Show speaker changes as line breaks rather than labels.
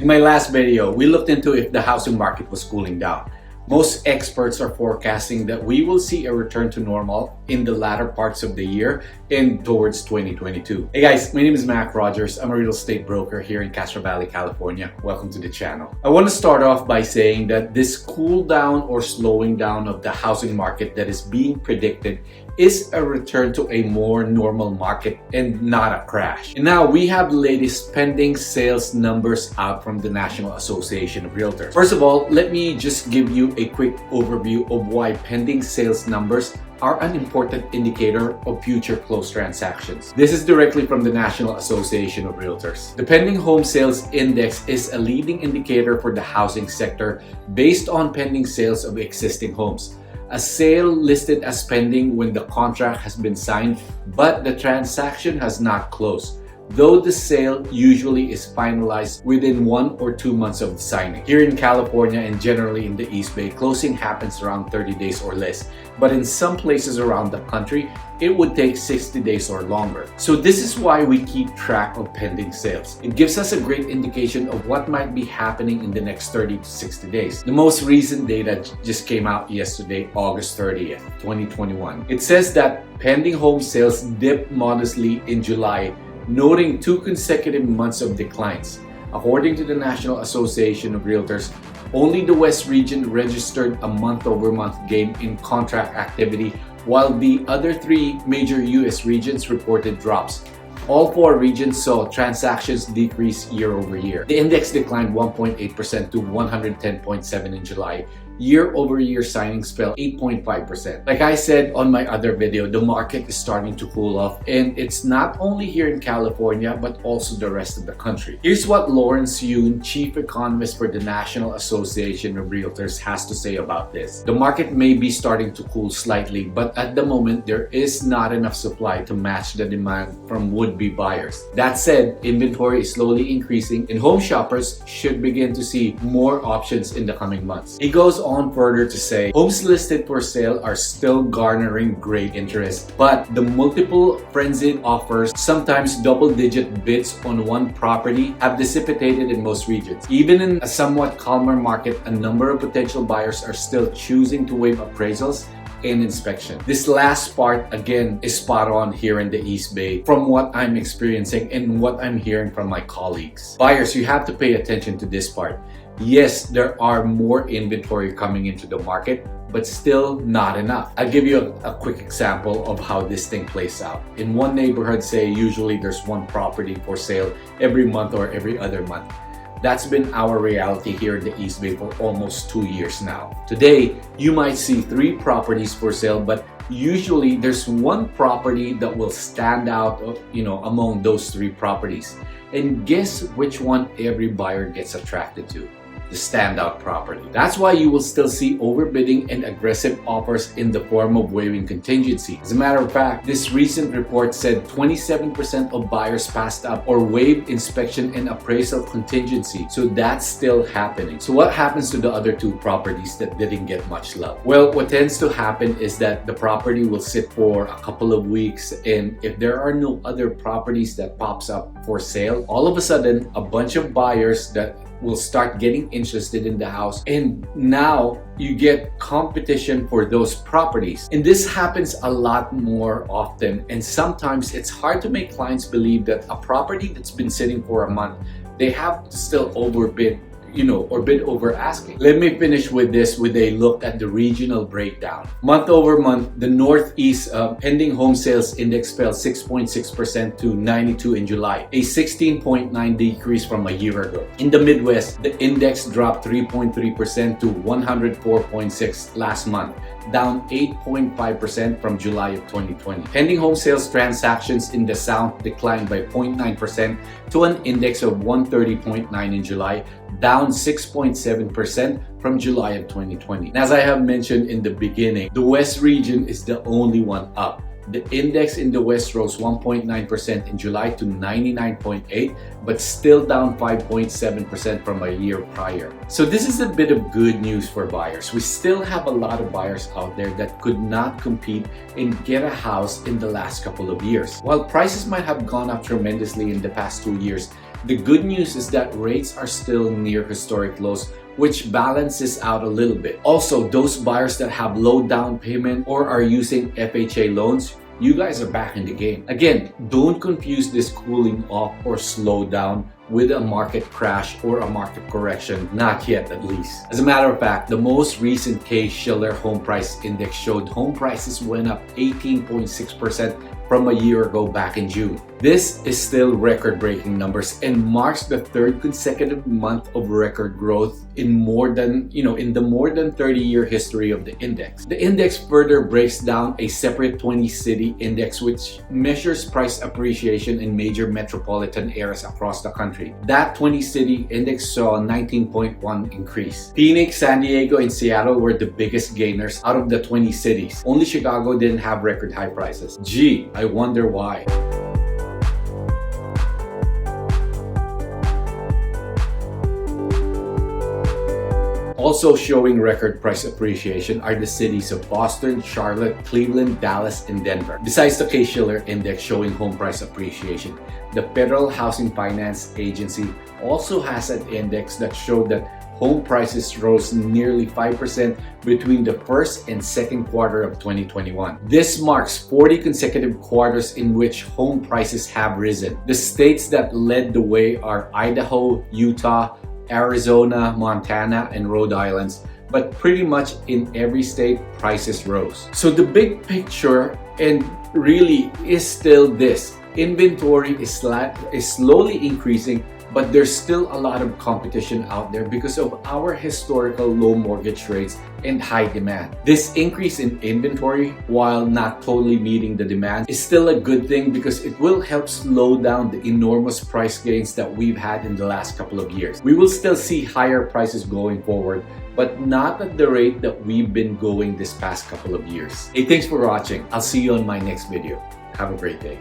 my last video, we looked into if the housing market was cooling down. Most experts are forecasting that we will see a return to normal in the latter parts of the year and towards 2022. Hey guys, my name is Mac Rogers. I'm a real estate broker here in Castro Valley, California. Welcome to the channel. I want to start off by saying that this cool down or slowing down of the housing market that is being predicted is a return to a more normal market and not a crash. And now we have the latest pending sales numbers out from the National Association of Realtors. First of all, let me just give you a quick overview of why pending sales numbers are an important indicator of future closed transactions. This is directly from the National Association of Realtors. The pending home sales index is a leading indicator for the housing sector based on pending sales of existing homes. A sale listed as pending when the contract has been signed, but the transaction has not closed, though the sale usually is finalized within 1 or 2 months of the signing. Here in California and generally in the East Bay, closing happens around 30 days or less, but in some places around the country, it would take 60 days or longer. So this is why we keep track of pending sales. It gives us a great indication of what might be happening in the next 30 to 60 days. The most recent data just came out yesterday, August 30th, 2021. It says that pending home sales dipped modestly in July, noting 2 consecutive months of declines. According to the National Association of Realtors, only the West region registered a month-over-month gain in contract activity, while the other 3 major US regions reported drops. All 4 regions saw transactions decrease year over year. The index declined 1.8% to 110.7 in July. Year-over-year signings fell 8.5%. Like I said on my other video, the market is starting to cool off, and it's not only here in California but also the rest of the country. Here's what Lawrence Yun, Chief Economist for the National Association of Realtors, has to say about this. The market may be starting to cool slightly, but at the moment there is not enough supply to match the demand from would-be buyers. That said, inventory is slowly increasing and home shoppers should begin to see more options in the coming months. He goes on further to say, homes listed for sale are still garnering great interest, but the multiple frenzied offers, sometimes double-digit bids on one property, have dissipated in most regions. Even in a somewhat calmer market, a number of potential buyers are still choosing to waive appraisals and inspection. This last part, again, is spot on here in the East Bay from what I'm experiencing and what I'm hearing from my colleagues. Buyers, you have to pay attention to this part. Yes, there are more inventory coming into the market, but still not enough. I'll give you a quick example of how this thing plays out. In one neighborhood, say, usually there's 1 property for sale every month or every other month. That's been our reality here in the East Bay for almost 2 years now. Today, you might see 3 properties for sale, but usually there's 1 property that will stand out, among those 3 properties. And guess which one every buyer gets attracted to? The standout property. That's why you will still see overbidding and aggressive offers in the form of waiving contingency. As a matter of fact, this recent report said 27% of buyers passed up or waived inspection and appraisal contingency. So that's still happening. So what happens to the other 2 properties that didn't get much love? Well, what tends to happen is that the property will sit for a couple of weeks, and if there are no other properties that pops up for sale, all of a sudden a bunch of buyers that will start getting interested in the house, and now you get competition for those properties. And this happens a lot more often, and sometimes it's hard to make clients believe that a property that's been sitting for a month, they have to still overbid, or bid over asking. Let me finish with this with a look at the regional breakdown. Month over month, the Northeast pending home sales index fell 6.6% to 92 in July, a 16.9 decrease from a year ago. In the Midwest, the index dropped 3.3% to 104.6 last month, down 8.5% from July of 2020. Pending home sales transactions in the South declined by 0.9% to an index of 130.9 in July, down 6.7% from July of 2020. And as I have mentioned in the beginning, the West region is the only one up. The index in the West rose 1.9% in July to 99.8, but still down 5.7% from a year prior. So this is a bit of good news for buyers. We still have a lot of buyers out there that could not compete and get a house in the last couple of years. While prices might have gone up tremendously in the past 2 years, The good news is that rates are still near historic lows, which balances out a little bit. Also, those buyers that have low down payment or are using FHA loans, you guys are back in the game. Again, don't confuse this cooling off or slowdown with a market crash or a market correction. Not yet, at least. As a matter of fact, the most recent Case-Shiller Home Price Index showed home prices went up 18.6% from a year ago back in June. This is still record-breaking numbers and marks the third consecutive month of record growth in the more than 30-year history of the index. The index further breaks down a separate 20-city index which measures price appreciation in major metropolitan areas across the country. That 20-city index saw a 19.1 increase. Phoenix, San Diego, and Seattle were the biggest gainers out of the 20 cities. Only Chicago didn't have record high prices. Gee, I wonder why. Also showing record price appreciation are the cities of Boston, Charlotte, Cleveland, Dallas, and Denver. Besides the Case-Shiller Index showing home price appreciation, the Federal Housing Finance Agency also has an index that showed that home prices rose nearly 5% between the first and second quarter of 2021. This marks 40 consecutive quarters in which home prices have risen. The states that led the way are Idaho, Utah, Arizona, Montana, and Rhode Island, but pretty much in every state, prices rose. So the big picture and really is still this. Inventory is slowly increasing, but there's still a lot of competition out there because of our historical low mortgage rates and high demand. This increase in inventory, while not totally meeting the demand, is still a good thing because it will help slow down the enormous price gains that we've had in the last couple of years. We will still see higher prices going forward, but not at the rate that we've been going this past couple of years. Hey, thanks for watching. I'll see you on my next video. Have a great day.